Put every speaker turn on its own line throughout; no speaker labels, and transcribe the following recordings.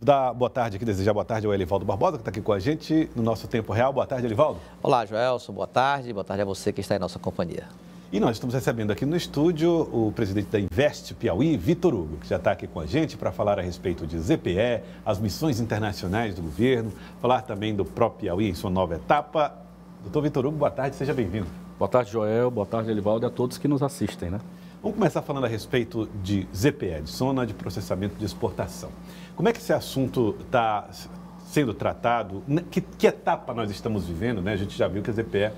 Dar boa tarde aqui, desejar boa tarde ao Elivaldo Barbosa, que está aqui com a gente no nosso tempo real. Boa tarde, Elivaldo.
Olá, Joelson, boa tarde a você que está em nossa companhia.
E nós estamos recebendo aqui no estúdio o presidente da Invest Piauí, Vitor Hugo, que já está aqui com a gente para falar a respeito de ZPE, as missões internacionais do governo, falar também do próprio Piauí em sua nova etapa. Doutor Vitor Hugo, boa tarde, seja bem-vindo.
Boa tarde, Joel, boa tarde, Elivaldo, e a todos que nos assistem, né?
Vamos começar falando a respeito de ZPE, de Zona de Processamento de Exportação. Como é que esse assunto está sendo tratado? Que etapa nós estamos vivendo, né? A gente já viu que a ZPE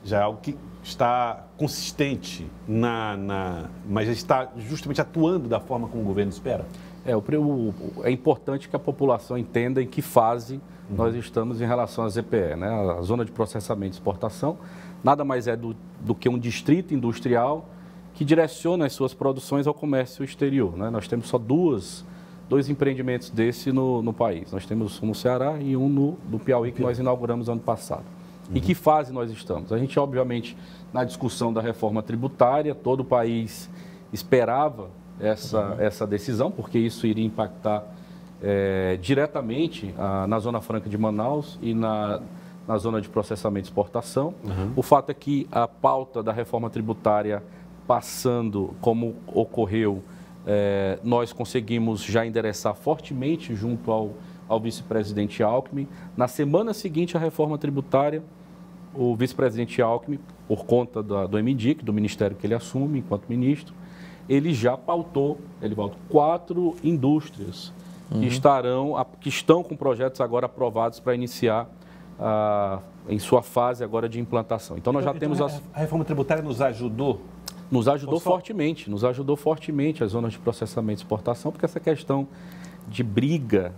já é algo que está consistente, mas já está justamente atuando da forma como o governo espera?
É importante que a população entenda em que fase nós estamos em relação à ZPE, né? A Zona de Processamento de Exportação nada mais é do que um distrito industrial que direciona as suas produções ao comércio exterior, né? Nós temos só dois empreendimentos desse no país. Nós temos um no Ceará e um no Piauí, que nós inauguramos ano passado. Em que fase nós estamos? A gente, obviamente, na discussão da reforma tributária, todo o país esperava essa decisão, porque isso iria impactar diretamente na Zona Franca de Manaus e na Zona de Processamento e Exportação. O fato é que a pauta da reforma tributária passando como ocorreu, nós conseguimos já endereçar fortemente junto ao vice-presidente Alckmin. Na semana seguinte à reforma tributária, o vice-presidente Alckmin, por conta do MDIC, do ministério que ele assume enquanto ministro, ele já pautou, Elivaldo, 4 indústrias que estão com projetos agora aprovados para iniciar em sua fase agora de implantação. Então, nós já temos...
A reforma tributária nos ajudou?
Nos ajudou fortemente as zonas de processamento e exportação, porque essa questão de briga,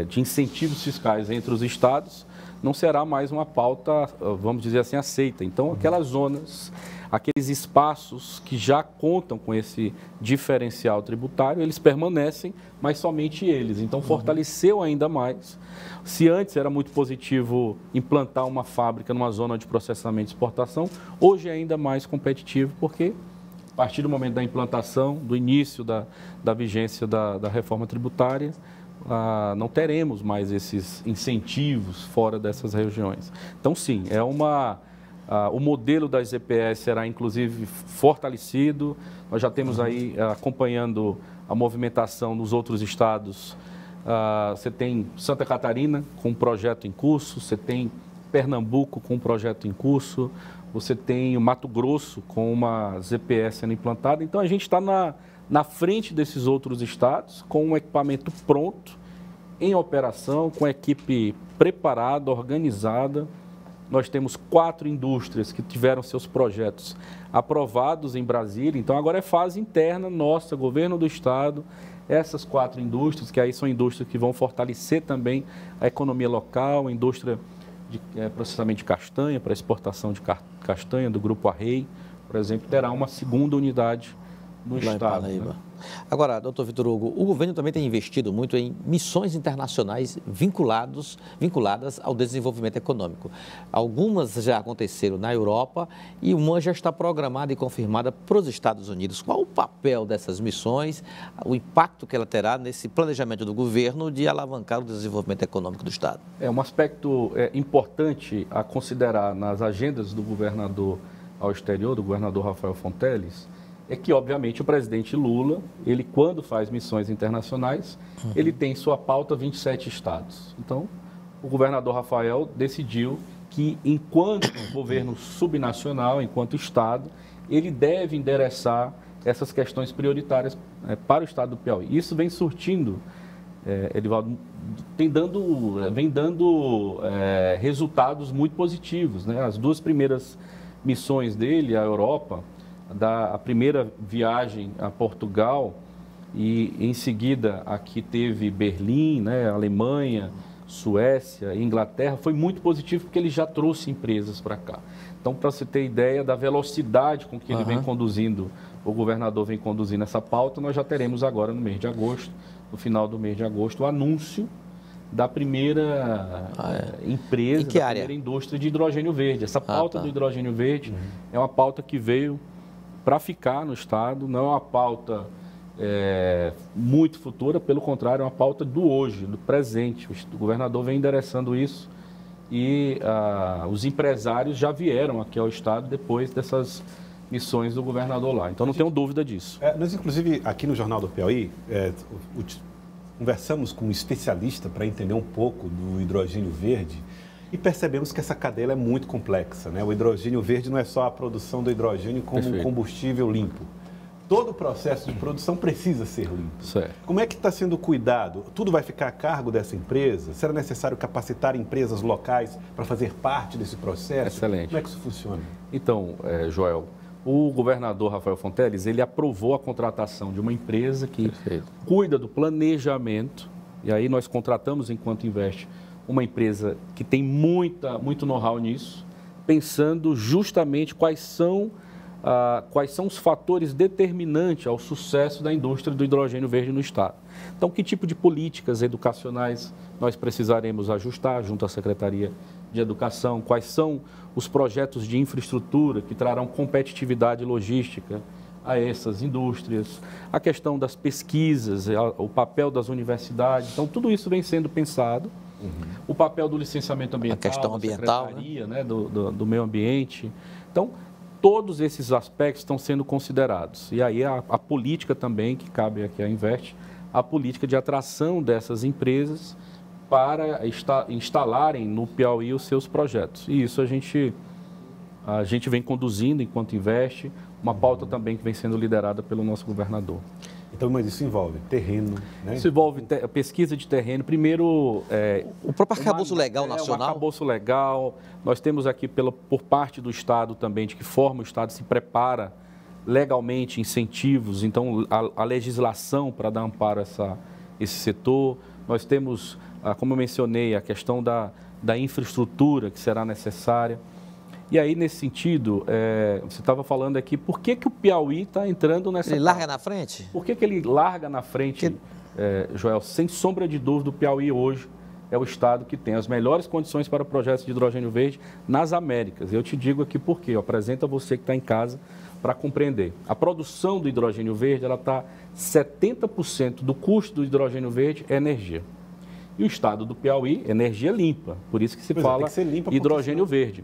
de incentivos fiscais entre os estados, não será mais uma pauta, vamos dizer assim, aceita. Então, aquelas zonas, aqueles espaços que já contam com esse diferencial tributário, eles permanecem, mas somente eles. Então, fortaleceu ainda mais. Se antes era muito positivo implantar uma fábrica numa zona de processamento e exportação, hoje é ainda mais competitivo, porque a partir do momento da implantação, do início da vigência da reforma tributária, não teremos mais esses incentivos fora dessas regiões. Então, sim, o modelo das ZPE será, inclusive, fortalecido. Nós já temos aí, acompanhando a movimentação nos outros estados, você tem Santa Catarina com um projeto em curso, você tem Pernambuco com um projeto em curso, você tem o Mato Grosso com uma ZPE sendo implantada. Então, a gente está na frente desses outros estados, com um equipamento pronto, em operação, com a equipe preparada, organizada. Nós temos 4 indústrias que tiveram seus projetos aprovados em Brasília. Então, agora é fase interna nossa, governo do estado, essas 4 indústrias, que aí são indústrias que vão fortalecer também a economia local, a indústria de processamento de castanha, para exportação de castanha do Grupo Arrei, por exemplo, terá uma segunda unidade no estado. Né?
Agora, doutor Vitor Hugo, o governo também tem investido muito em missões internacionais vinculadas ao desenvolvimento econômico. Algumas já aconteceram na Europa e uma já está programada e confirmada para os Estados Unidos. Qual o papel dessas missões, o impacto que ela terá nesse planejamento do governo de alavancar o desenvolvimento econômico do estado?
É um aspecto importante a considerar nas agendas do governador ao exterior, do governador Rafael Fonteles, é que, obviamente, o presidente Lula, ele, quando faz missões internacionais, ele tem em sua pauta 27 estados. Então, o governador Rafael decidiu que, enquanto governo subnacional, enquanto estado, ele deve endereçar essas questões prioritárias para o estado do Piauí. Isso vem surtindo, Elivaldo, vem dando resultados muito positivos, né? As 2 primeiras missões dele, à Europa, a primeira viagem a Portugal e, em seguida, aqui teve Berlim, né, Alemanha, Suécia, Inglaterra, foi muito positivo porque ele já trouxe empresas para cá. Então, para você ter ideia da velocidade com que ele vem conduzindo, o governador vem conduzindo essa pauta, nós já teremos agora no mês de agosto, no final do mês de agosto, o anúncio da primeira empresa, da primeira indústria de hidrogênio verde. Essa pauta do hidrogênio verde é uma pauta que veio para ficar no estado, não é uma pauta muito futura, pelo contrário, é uma pauta do hoje, do presente. O governador vem endereçando isso e os empresários já vieram aqui ao Estado depois dessas missões do governador lá. Então, não tenho dúvida disso.
Nós, inclusive, aqui no Jornal do Piauí, conversamos com um especialista para entender um pouco do hidrogênio verde e percebemos que essa cadeia é muito complexa, né? O hidrogênio verde não é só a produção do hidrogênio como um combustível limpo. Todo o processo de produção precisa ser limpo.
Certo.
Como é que está sendo cuidado? Tudo vai ficar a cargo dessa empresa? Será necessário capacitar empresas locais para fazer parte desse processo?
Excelente.
Como é que isso funciona?
Então, Joel, o governador Rafael Fonteles, ele aprovou a contratação de uma empresa que cuida do planejamento, e aí nós contratamos, enquanto investe, uma empresa que tem muito know-how nisso, pensando justamente quais são os fatores determinantes ao sucesso da indústria do hidrogênio verde no Estado. Então, que tipo de políticas educacionais nós precisaremos ajustar junto à Secretaria de Educação, quais são os projetos de infraestrutura que trarão competitividade logística a essas indústrias, a questão das pesquisas, o papel das universidades. Então, tudo isso vem sendo pensado. O papel do licenciamento ambiental,
a questão ambiental,
Secretaria, né, do meio ambiente. Então, todos esses aspectos estão sendo considerados. E aí a política também, que cabe aqui à Invest, a política de atração dessas empresas para instalarem no Piauí os seus projetos. E isso a gente vem conduzindo enquanto Invest, uma pauta também que vem sendo liderada pelo nosso governador.
Então, mas isso envolve terreno, né?
Isso envolve pesquisa de terreno. Primeiro...
o próprio arcabouço legal nacional?
O arcabouço legal. Nós temos aqui, por parte do Estado também, de que forma o Estado se prepara legalmente, incentivos. Então, a legislação para dar amparo a esse setor. Nós temos, como eu mencionei, a questão da infraestrutura que será necessária. E aí, nesse sentido, você estava falando aqui, por que o Piauí está entrando nessa...
Ele larga na frente?
Por que ele larga na frente, Joel? Sem sombra de dúvida, o Piauí hoje é o estado que tem as melhores condições para projetos de hidrogênio verde nas Américas. Eu te digo aqui por quê. Eu apresento a você que está em casa para compreender. A produção do hidrogênio verde, ela está 70% do custo do hidrogênio verde é energia. E o estado do Piauí, energia limpa. Por isso que se fala hidrogênio verde.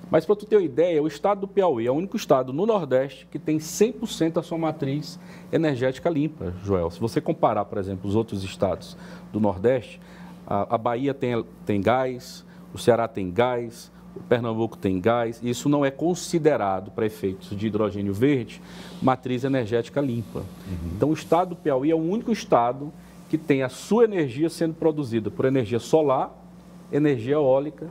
Mas, para tu ter uma ideia, o estado do Piauí é o único estado no Nordeste que tem 100% da sua matriz energética limpa, Joel. Se você comparar, por exemplo, os outros estados do Nordeste, a Bahia tem gás, o Ceará tem gás, o Pernambuco tem gás, e isso não é considerado, para efeitos de hidrogênio verde, matriz energética limpa. Então, o estado do Piauí é o único estado que tem a sua energia sendo produzida por energia solar, energia eólica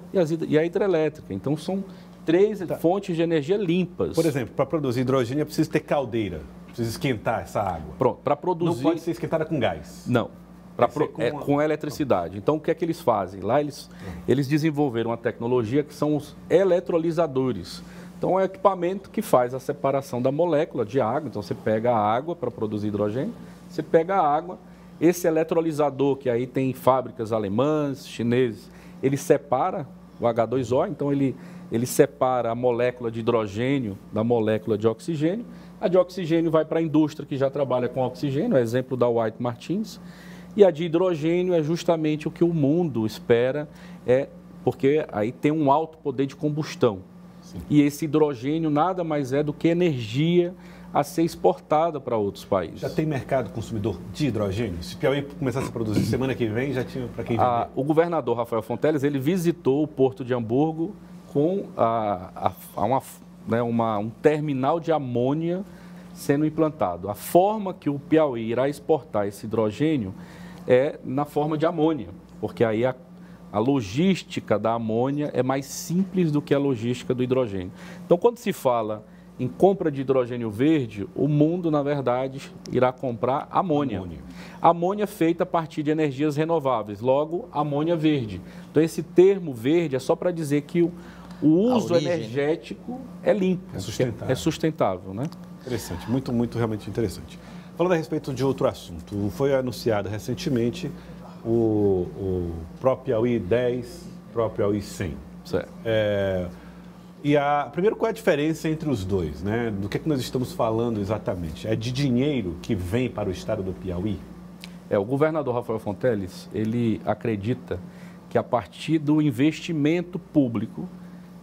e a hidrelétrica. Então, são 3 fontes de energia limpas.
Por exemplo, para produzir hidrogênio é preciso ter caldeira, precisa esquentar essa água.
Pronto, para produzir...
Não pode ser esquentada com gás.
Não, com eletricidade. Então, o que é que eles fazem? Lá eles desenvolveram uma tecnologia que são os eletrolisadores. Então, é um equipamento que faz a separação da molécula de água. Então, você pega a água para produzir hidrogênio, você pega a água, esse eletrolisador, que aí tem fábricas alemãs, chineses, ele separa o H2O, então ele separa a molécula de hidrogênio da molécula de oxigênio. A de oxigênio vai para a indústria que já trabalha com oxigênio, exemplo da White Martins. E a de hidrogênio é justamente o que o mundo espera, porque aí tem um alto poder de combustão. Sim. E esse hidrogênio nada mais é do que energia a ser exportada para outros países.
Já tem mercado consumidor de hidrogênio? Se o Piauí começasse a produzir semana que vem, já tinha para quem vender?
O governador Rafael Fonteles, ele visitou o Porto de Hamburgo com um terminal de amônia sendo implantado. A forma que o Piauí irá exportar esse hidrogênio é na forma de amônia, porque aí a logística da amônia é mais simples do que a logística do hidrogênio. Então, quando se fala em compra de hidrogênio verde, o mundo, na verdade, irá comprar amônia. Amônia feita a partir de energias renováveis, logo, amônia verde. Então, esse termo verde é só para dizer que o uso energético é limpo, é sustentável, né?
Interessante, muito realmente interessante. Falando a respeito de outro assunto, foi anunciado recentemente o próprio Piauí 10, próprio Piauí 100.
Certo.
Primeiro, qual é a diferença entre os dois, né? Do que nós estamos falando exatamente? É de dinheiro que vem para o estado do Piauí?
O governador Rafael Fonteles, ele acredita que a partir do investimento público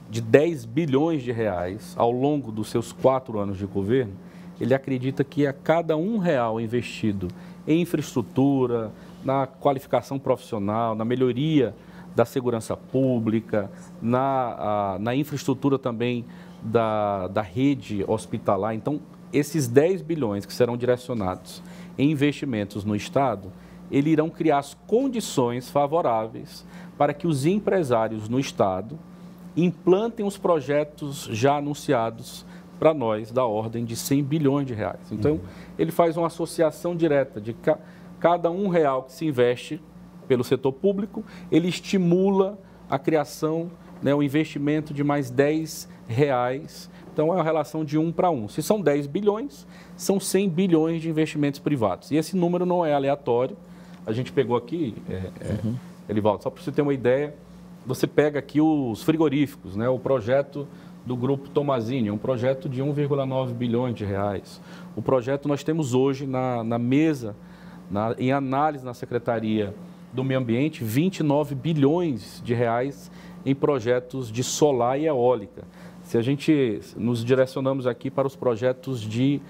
de 10 bilhões de reais ao longo dos seus 4 anos de governo, ele acredita que a cada R$1 investido em infraestrutura, na qualificação profissional, na melhoria da segurança pública, na infraestrutura também da rede hospitalar. Então, esses 10 bilhões que serão direcionados em investimentos no Estado, eles irão criar as condições favoráveis para que os empresários no Estado implantem os projetos já anunciados para nós, da ordem de 100 bilhões de reais. Então, ele faz uma associação direta de cada R$1 que se investe pelo setor público, ele estimula a criação, né, o investimento de mais R$10. Então, é uma relação de 1 para 1. Se são 10 bilhões, são 100 bilhões de investimentos privados. E esse número não é aleatório. A gente pegou aqui, Elivaldo, só para você ter uma ideia, você pega aqui os frigoríficos, né, o projeto do Grupo Tomazini, um projeto de 1,9 bilhões de reais. O projeto nós temos hoje na mesa, em análise na Secretaria do Meio Ambiente, 29 bilhões de reais em projetos de solar e eólica. Se a gente nos direcionamos aqui para os projetos de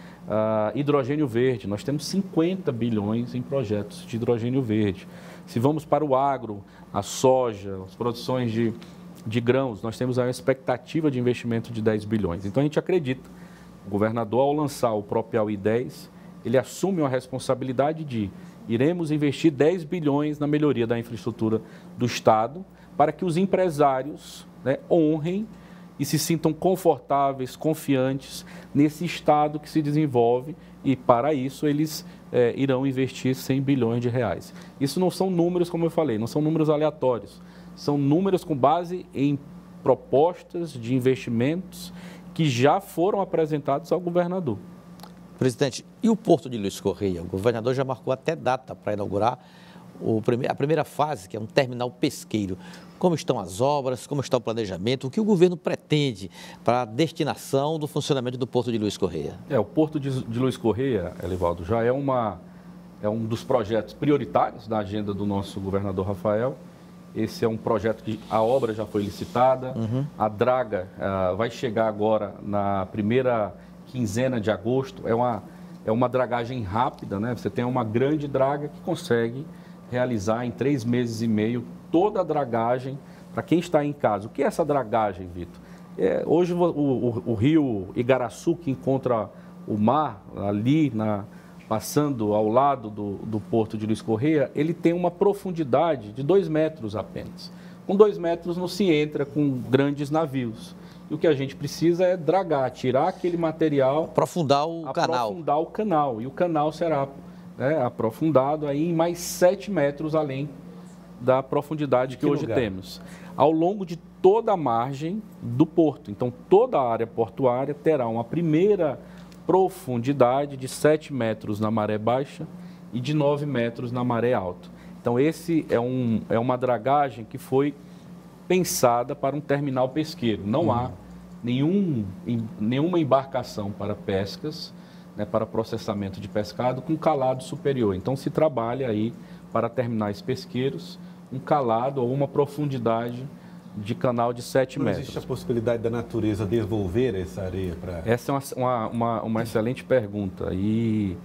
hidrogênio verde, nós temos 50 bilhões em projetos de hidrogênio verde. Se vamos para o agro, a soja, as produções de grãos, nós temos a expectativa de investimento de 10 bilhões. Então, a gente acredita, o governador, ao lançar o próprio Piauí 10, ele assume uma responsabilidade de iremos investir 10 bilhões na melhoria da infraestrutura do Estado para que os empresários, né, honrem e se sintam confortáveis, confiantes nesse Estado que se desenvolve e, para isso, eles irão investir 100 bilhões de reais. Isso não são números, como eu falei, não são números aleatórios, são números com base em propostas de investimentos que já foram apresentados ao governador.
Presidente, e o Porto de Luiz Correia? O governador já marcou até data para inaugurar a primeira fase, que é um terminal pesqueiro. Como estão as obras, como está o planejamento, o que o governo pretende para a destinação do funcionamento do Porto de Luiz Correia?
O Porto de Luiz Correia, Elivaldo, já é um dos projetos prioritários da agenda do nosso governador Rafael. Esse é um projeto que a obra já foi licitada, a draga vai chegar agora na primeira quinzena de agosto. É uma dragagem rápida, né? Você tem uma grande draga que consegue realizar em 3 meses e meio toda a dragagem. Para quem está em casa, o que é essa dragagem, Vitor? Hoje o rio Igaraçu, que encontra o mar ali, passando ao lado do Porto de Luiz Correia, ele tem uma profundidade de 2 metros apenas. Com 2 metros não se entra com grandes navios. E o que a gente precisa é dragar, tirar aquele material...
Aprofundar o
canal. E o canal será aprofundado aí em mais 7 metros além da profundidade que hoje temos. Ao longo de toda a margem do porto. Então, toda a área portuária terá uma primeira profundidade de 7 metros na maré baixa e de 9 metros na maré alta. Então, esse é uma dragagem que foi pensada para um terminal pesqueiro. Não há nenhuma embarcação para pescas, né, para processamento de pescado com calado superior. Então, se trabalha aí para terminais pesqueiros um calado ou uma profundidade de canal de 7 metros.
Não existe a possibilidade da natureza devolver essa areia para...
Essa é uma excelente pergunta. E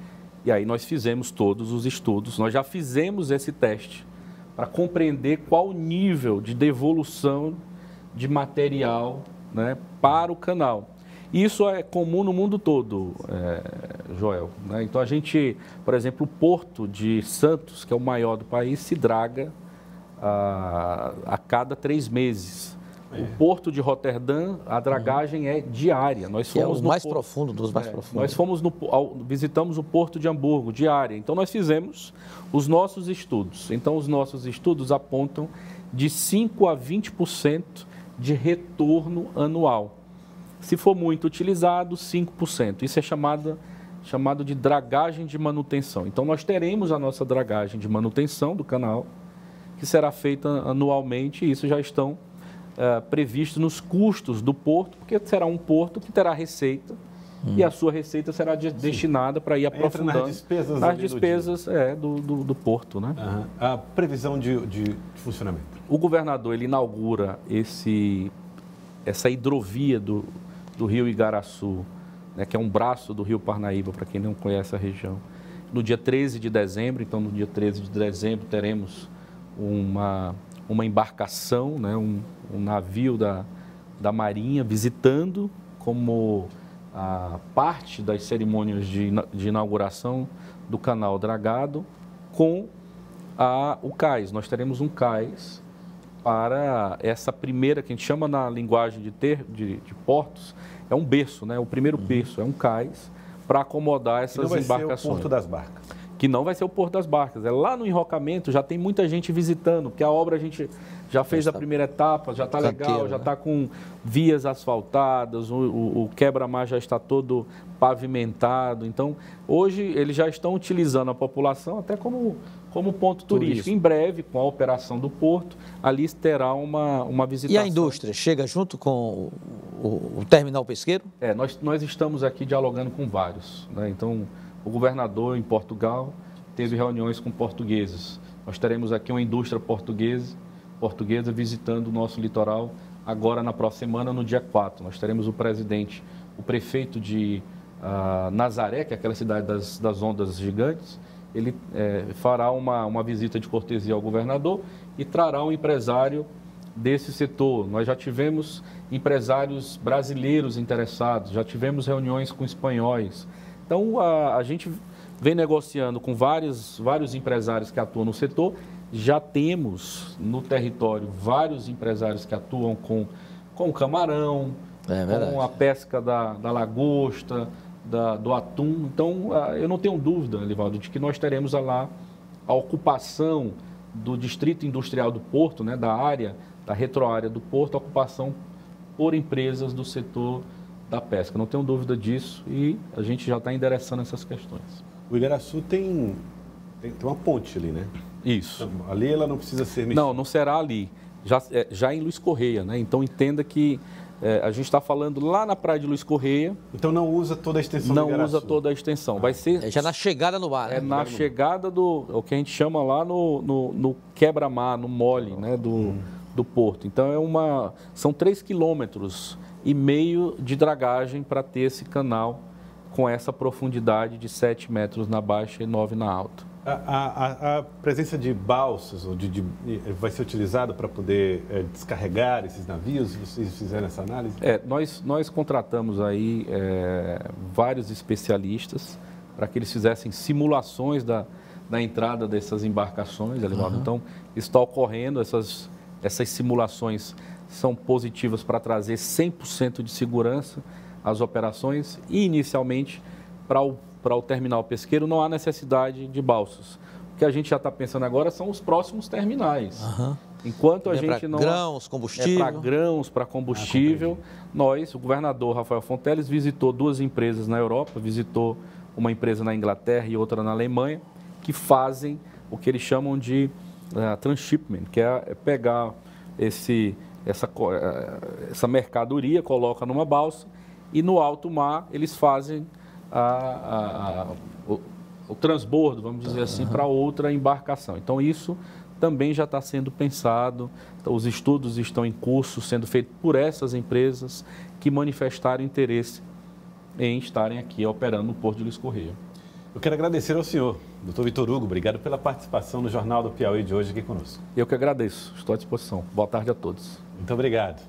aí nós fizemos todos os estudos, nós já fizemos esse teste para compreender qual o nível de devolução de material, né, para o canal. Isso é comum no mundo todo, Joel, né? Então, a gente, por exemplo, o Porto de Santos, que é o maior do país, se draga a cada 3 meses. O Porto de Roterdã, a dragagem é diária. Nós fomos
o mais profundo dos mais profundos.
Nós visitamos o Porto de Hamburgo, diária. Então, nós fizemos os nossos estudos. Então, os nossos estudos apontam de 5% a 20% de retorno anual. Se for muito utilizado, 5%. Isso é chamado de dragagem de manutenção. Então, nós teremos a nossa dragagem de manutenção do canal, que será feita anualmente, e isso já estão previsto nos custos do porto, porque será um porto que terá receita e a sua receita será destinada para ir aprofundando
nas despesas
do porto, né?
A previsão de funcionamento.
O governador ele inaugura essa hidrovia do rio Igaraçu, né, que é um braço do rio Parnaíba, para quem não conhece a região, no dia 13 de dezembro. Então, no dia 13 de dezembro, teremos uma embarcação, né, um navio da Marinha visitando como a parte das cerimônias de inauguração do canal dragado com o cais. Nós teremos um cais para essa primeira, que a gente chama na linguagem de portos, é um berço, né? O primeiro berço é um cais para acomodar essas embarcações.
Não vai ser o Porto das Barcas.
Que não vai ser o Porto das Barcas. É lá no enrocamento, já tem muita gente visitando, porque a obra a gente já fez a primeira etapa, já está legal, já está com vias asfaltadas, o quebra-mar já está todo pavimentado. Então, hoje eles já estão utilizando a população até como ponto turístico. Em breve, com a operação do porto, ali terá uma visitação.
E a indústria chega junto com o terminal pesqueiro?
Nós estamos aqui dialogando com vários, né? Então, o governador em Portugal teve reuniões com portugueses. Nós teremos aqui uma indústria portuguesa visitando o nosso litoral agora na próxima semana, no dia 4. Nós teremos o prefeito de Nazaré, que é aquela cidade das ondas gigantes. Ele fará uma visita de cortesia ao governador e trará um empresário desse setor. Nós já tivemos empresários brasileiros interessados, já tivemos reuniões com espanhóis. Então, a gente vem negociando com vários empresários que atuam no setor. Já temos no território vários empresários que atuam com o camarão, com a pesca da lagosta, do atum. Então, eu não tenho dúvida, Elivaldo, de que nós teremos lá a ocupação do distrito industrial do Porto, né, da retroárea do Porto, a ocupação por empresas do setor da pesca. Não tenho dúvida disso e a gente já está endereçando essas questões.
O Igaraçu tem uma ponte ali, né?
Isso.
Então, ali ela não precisa ser mexida.
Não será ali. Já em Luiz Correia, né? Então entenda que a gente está falando lá na praia de Luiz Correia.
Então não usa toda a extensão do Igaraçu.
Não usa toda a extensão. Vai ser...
já na chegada no mar.
É na chegada o que a gente chama lá no quebra-mar, no mole, né? Do porto. Então são 3,5 quilômetros de dragagem para ter esse canal com essa profundidade de 7 metros na baixa e 9 na alta.
A presença de balsas vai ser utilizada para poder descarregar esses navios? Vocês fizeram essa análise?
Nós contratamos aí vários especialistas para que eles fizessem simulações da entrada dessas embarcações, Elivaldo. Então, está ocorrendo, essas simulações são positivas para trazer 100% de segurança às operações e, inicialmente, para o terminal pesqueiro não há necessidade de balsas. O que a gente já está pensando agora são os próximos terminais. Enquanto a gente não...
grãos, combustível.
Para grãos, para combustível. O governador Rafael Fonteles visitou 2 empresas na Europa, visitou uma empresa na Inglaterra e outra na Alemanha, que fazem o que eles chamam de transshipment, que é pegar essa mercadoria, coloca numa balsa e no alto mar eles fazem o transbordo, vamos dizer assim, para outra embarcação. Então, isso também já está sendo pensado, os estudos estão em curso, sendo feitos por essas empresas que manifestaram interesse em estarem aqui operando no Porto de Luiz Correia.
Eu quero agradecer ao senhor, Dr. Vitor Hugo, obrigado pela participação no Jornal do Piauí de hoje aqui conosco.
Eu que agradeço, estou à disposição. Boa tarde a todos.
Muito obrigado.